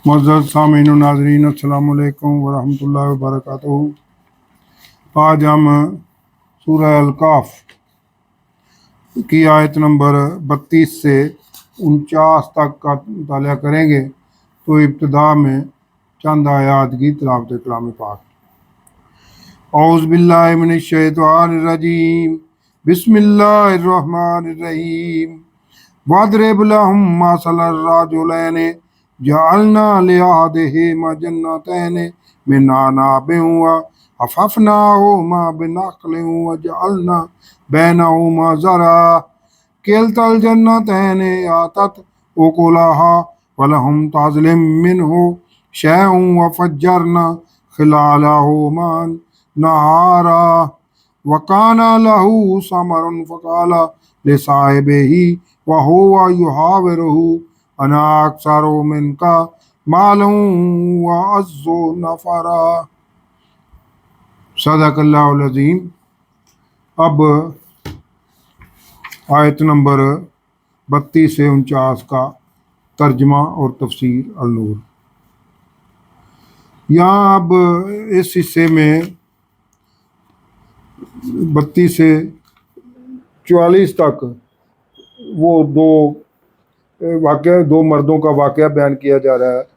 मुअज़्ज़ज़ सामीन नाज़रीन अस्सलामु अलैकुम वरहमतुल्लाहि वबरकातुहू। आज हम सूरह अल-कहफ़ की आयत नंबर 32 से 49 तक का मुताला करेंगे। तो इब्तिदा में चंद आयात की तिलावत कलाम पाक। औज़ु बिल्लाहि मिनश शैतानिर रजीम, बिस्मिल्लाहिर रहमानिर रहीम। वद्रिब लहुम मसलन रजुलैनि जअलना लिअहदिहिमा जन्नतैनि मिन अनाबिन व हफ़फ़नाहुमा बिनख़लिन व जअलना बैनहुमा ज़रअ किलतल जन्नतैनि आतत उकुलहा वलहुम तज़लिम मिन्हु शैअन व फ़ज्जरना खिलालहुमा नहारा वकान लहू समरुन फ़क़ाल लिसाहिबिही वहुवा युहाविरुहु अना अक्सरु मिनका मालन व अज़्ज़ु नफ़रा। सदक़ल्लाहुल अज़ीम। अब आयत नंबर 32 से 49 का तर्जमा और तफसीर अल-नूर। यहाँ अब इस हिस्से में 32 से 44 तक वो दो मर्दों का वाक़या बयान किया जा रहा है,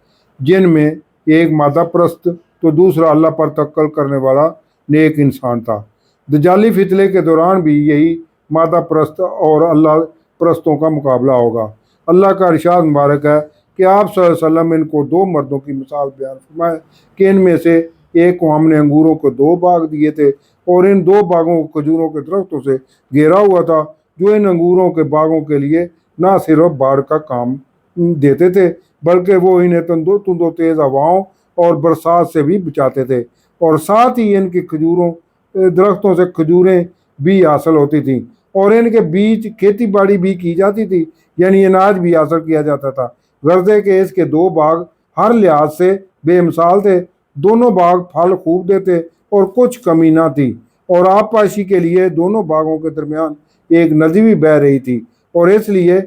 जिनमें एक मादा परस्त तो दूसरा अल्लाह पर तवक्कुल करने वाला नेक इंसान था। दजाली फितले के दौरान भी यही मादा परस्त और अल्लाह परस्तों का मुकाबला होगा। अल्लाह का इरशाद मुबारक है कि आप सल्लल्लाहु अलैहि वसल्लम इनको दो मर्दों की मिसाल बयान फरमाए कि इनमें से एक को हमने अंगूरों के 2 बाग दिए थे और इन 2 बागों को खजूरों के दरख्तों से घेरा हुआ था, जो इन अंगूरों के बागों के लिए ना सिर्फ बाढ़ का काम देते थे बल्कि वो इन्हें तुंदो तेज़ हवाओं और बरसात से भी बचाते थे, और साथ ही इनके खजूरों दरख्तों से खजूरें भी हासिल होती थीं और इनके बीच खेती बाड़ी भी की जाती थी, यानी अनाज भी हासिल किया जाता था। गर्जे के इसके 2 बाग हर लिहाज से बेमिसाल थे। दोनों बाग फल खूब देते और कुछ कमी ना थी, और आबपाशी के लिए दोनों बागों के दरमियान एक नदी भी बह रही थी और इसलिए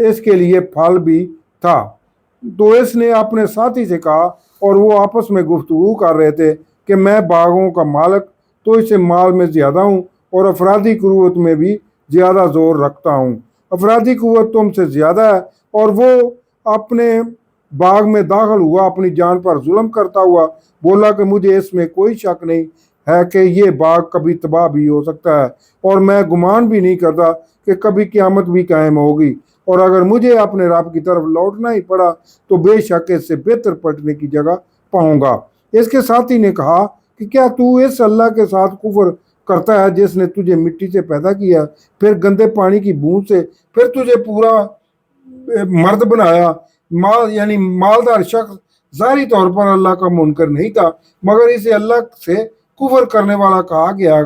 इसके लिए फल भी था। तो इसने अपने साथी से कहा, और वो आपस में गुफ्तगू कर रहे थे कि मैं बागों का मालिक तो इससे माल में ज़्यादा हूँ और अफरादी कुव्वत में भी ज़्यादा ज़ोर रखता हूँ। अफरादी कुव्वत तुमसे ज़्यादा है। और वो अपने बाग में दाखिल हुआ, अपनी जान पर जुल्म करता हुआ बोला कि मुझे इसमें कोई शक नहीं है कि ये बाग कभी तबाह भी हो सकता है, और मैं गुमान भी नहीं करता कि कभी क़यामत भी कायम होगी, और अगर मुझे अपने रब की तरफ लौटना ही पड़ा तो बेशक इससे बेहतर पलटने की जगह पाऊंगा। इसके साथी ने कहा कि क्या तू इस अल्लाह के साथ कुफ्र करता है जिसने तुझे मिट्टी से पैदा किया, फिर गंदे पानी की बूंद से, फिर तुझे पूरा मर्द बनाया। यानी मालदार शख्स ज़ाहिरी तौर पर अल्लाह का मुनकर नहीं था, मगर इसे अल्लाह से कुफ्र करने वाला कहा गया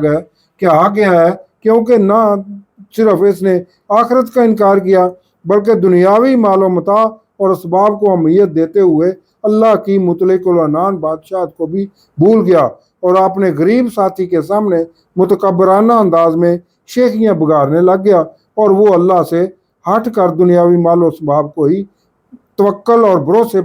है क्योंकि ना सिर्फ इसने आखिरत का इनकार किया बल्कि दुनियावी मालो मता और असबाब को अहमियत देते हुए अल्लाह की मुतलकुल अनान बादशाहत को भी भूल गया, और अपने गरीब साथी के सामने मुतकब्बराना अंदाज में शेखियाँ बगाड़ने लग गया, और वो अल्लाह से हट कर दुनियावी मालो असबाब को ही तवक्कुल और भरोसे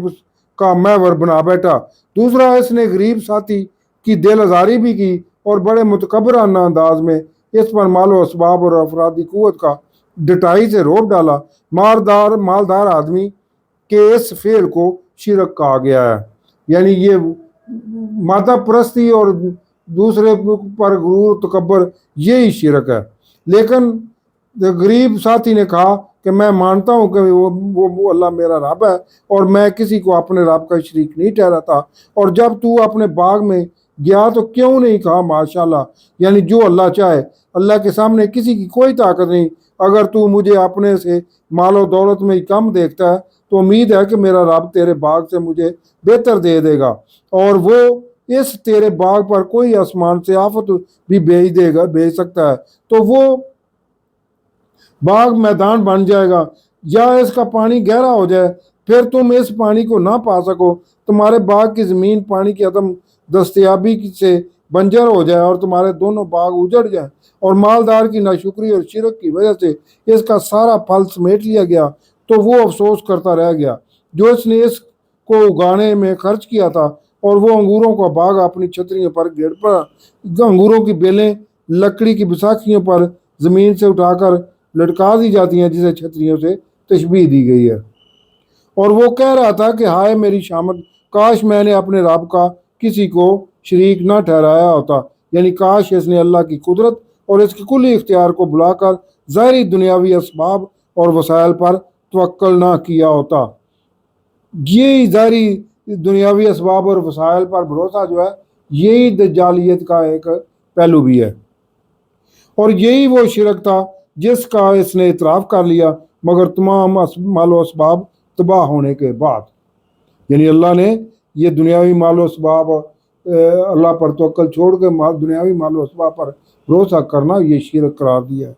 का महवर बना बैठा। दूसरा, इसने गरीब साथी की दिल आज़ारी भी की और बड़े मुतकब्बराना अंदाज में इस पर मालो असबाब और अफरादी कुव्वत का डटाई से रोक डाला। मालदार आदमी के इस फेल को शिरक कहा गया है, यानी ये मादा परस्ती और दूसरे पर गुरूर तकब्बर यही शिरक है। लेकिन गरीब साथी ने कहा कि मैं मानता हूँ कि वो अल्लाह मेरा रब है और मैं किसी को अपने रब का शरीक नहीं ठहराता, और जब तू अपने बाग में गया तो क्यों नहीं कहा माशाल्लाह, यानी जो अल्लाह चाहे। अल्लाह के सामने किसी की कोई ताकत नहीं। अगर तू मुझे अपने से मालो दौलत में कम देखता है तो उम्मीद है कि मेरा रब तेरे बाग से मुझे बेहतर दे देगा, और वो इस तेरे बाग पर कोई आसमान से आफत भी भेज सकता है, तो वो बाग मैदान बन जाएगा या इसका पानी गहरा हो जाए, फिर तुम इस पानी को ना पा सको, तुम्हारे बाग की ज़मीन पानी की अदम दस्तयाबी से बंजर हो जाए और तुम्हारे दोनों बाग उजड़ जाए, और मालदार की नाशुक्री और शिरक की वजह से इसका सारा फल समेट लिया गया, तो वो अफसोस करता रह गया जो इसने इस को उगाने में खर्च किया था, और वो अंगूरों का बाग अपनी छतरियों पर गिर पड़ा। अंगूरों की बेलें लकड़ी की बैसाखियों पर जमीन से उठाकर लटका दी जाती हैं, जिसे छतरियों से तशबीह दी गई है। और वो कह रहा था कि हाय मेरी शामत, काश मैंने अपने रब का किसी को शरीक ना ठहराया होता, यानी काश इसने अल्लाह की कुदरत और इसके कुल्ली इख्तियार को बुलाकर ज़ाहिरी दुनियावी असबाब और वसाइल पर तवक्कल ना किया होता। ये ज़ाहिरी दुनियावी असबाब और वसाइल पर भरोसा जो है, यही दज्जालियत का एक पहलू भी है, और यही वो शिरक था जिसका इसने इतराफ़ कर लिया, मगर तमाम मालो असबाब तबाह होने के बाद। यानी अल्लाह ने ये दुनियावी मालो असबाब अल्लाह पर तवक्कल छोड़ के दुनियावी मालो असबाब पर भरोसा करना ये शिरक करार दिया है,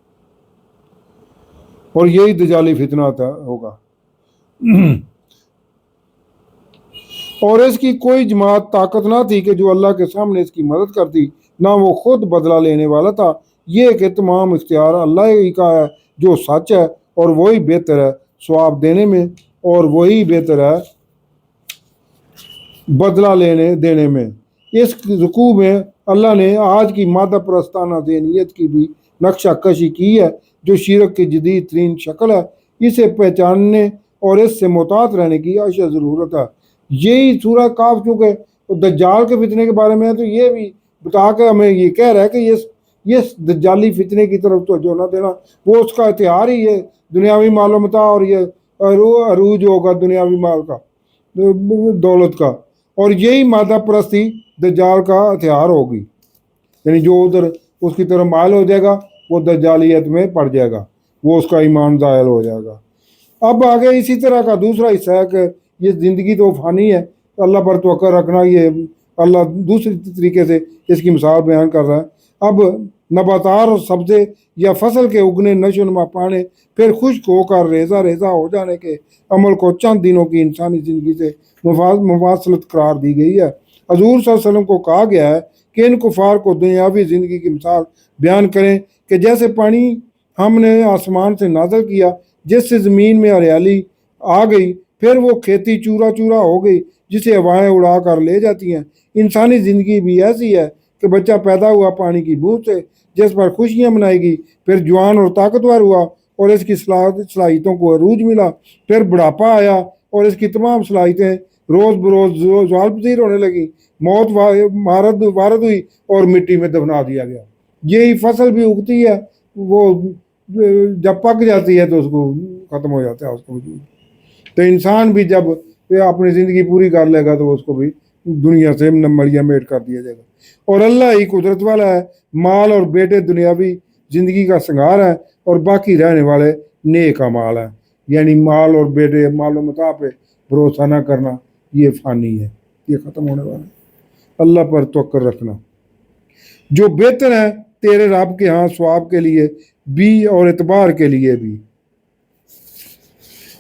और यही दजाली फितना होगा। और इसकी कोई जमात ताकत ना थी कि जो अल्लाह के सामने इसकी मदद करती, ना वो खुद बदला लेने वाला था। ये कि तमाम इख्तियार अल्लाह ही का है जो सच है, और वही बेहतर है सवाब देने में, और वही बेहतर है बदला देने में। इस रुकू में अल्लाह ने आज की मादा प्रस्ताना ज़हनियत की भी नक्शा कशी की है, जो शिरक की जदीद तरीन शक्ल है। इसे पहचानने और इससे मोहतात रहने की अशद ज़रूरत है। यही सूरह काफ, चूँकि दज्जाल के फितने के बारे में है, तो ये भी बता के हमें ये कह रहा है कि ये दज्जाली फितने की तरफ तो जो ना देना, वो उसका हथियार ही है दुनियावी मालो मता, और ये अरूज होगा दुनियावी माल का, दौलत का, और यही मादा परस्ती दज्जाल का हथियार होगी। यानी जो उधर उसकी तरफ मायल हो जाएगा वो दज्जालियत में पड़ जाएगा, वो उसका ईमान ज़ायल हो जाएगा। अब आगे इसी तरह का दूसरा हिस्सा है कि ये ज़िंदगी तो फ़ानी है, अल्लाह पर तवक्कुल रखना, ये अल्लाह दूसरी तरीके से इसकी मिसाल बयान कर रहा है। अब नबातार और सब्ज़े या फसल के उगने, नशो नुमा पाने, फिर खुश्क होकर रेज़ा रेज़ा हो जाने के अमल को चंद दिनों की इंसानी ज़िंदगी से मुफासलत करार दी गई है। हजूर सल्लल्लाहु अलैहि वसल्लम को कहा गया है कि इन कुफार को दुनियावी ज़िंदगी की मिसाल बयान करें कि जैसे पानी हमने आसमान से नाज़िल किया, जिससे ज़मीन में हरियाली आ गई, फिर वो खेती चूरा चूरा हो गई, जिसे हवाएं उड़ा कर ले जाती हैं। इंसानी ज़िंदगी भी ऐसी है कि बच्चा पैदा हुआ पानी की बूंद से, जिस पर खुशियाँ मनाएगी, फिर जवान और ताकतवर हुआ और इसकी सलाहियतों को अरूज मिला, फिर बुढ़ापा आया और इसकी तमाम सलाहियतें रोज़ बरोज़ ज़वाल पजीर होने लगी, मौत वारद हुई और मिट्टी में दफना दिया गया। यही फसल भी उगती है, वो जब पक जाती है तो उसको ख़त्म हो जाता है उसका वजूद। तो इंसान भी जब अपनी ज़िंदगी पूरी कर लेगा तो उसको भी दुनिया से मलिया मेट कर दिया जाएगा। और अल्लाह ही कुदरत वाला है, माल और बेटे दुनियावी ज़िंदगी का संगार है, और बाकी रहने वाले नेक अमाल है। यानी माल और बेटे मालो मता पे भरोसा ना करना, ये फ़ानी है, ये ख़त्म होने वाला है। अल्लाह पर तवक्कुल रखना जो बेहतर है तेरे रब के यहाँ सवाब के लिए भी और एतबार के लिए भी।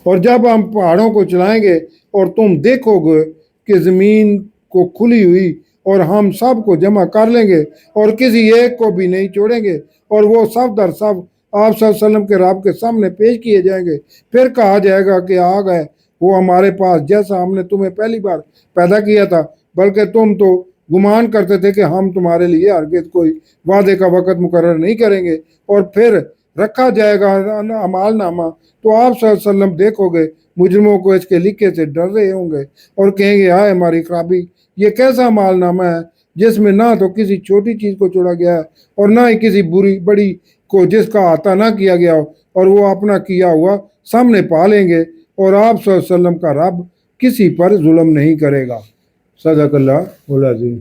और जब हम पहाड़ों को चलाएंगे और तुम देखोगे कि ज़मीन को खुली हुई, और हम सब को जमा कर लेंगे और किसी एक को भी नहीं छोड़ेंगे, और वो सब दर सब आप सल्लल्लाहु अलैहि वसल्लम के रब के सामने पेश किए जाएंगे। फिर कहा जाएगा कि आ गए वो हमारे पास, जैसा हमने तुम्हें पहली बार पैदा किया था, बल्कि तुम तो गुमान करते थे कि हम तुम्हारे लिए हरगिज़ कोई वादे का वक़्त मुकर्रर नहीं करेंगे। और फिर रखा जाएगा अमाल नामा, तो आप सल्लल्लाहु अलैहि वसल्लम देखोगे मुजरिमों को इसके लिखे से डर रहे होंगे और कहेंगे हाय हमारी खराबी, ये कैसा अमाल नामा है जिसमें ना तो किसी छोटी चीज़ को छोड़ा गया है और ना ही किसी बुरी बड़ी को जिसका अता ना किया गया हो, और वो अपना किया हुआ सामने पा लेंगे, और आप सल्लल्लाहु अलैहि वसल्लम का रब किसी पर जुल्म नहीं करेगा। सदक़ल्लाहुल अज़ीम।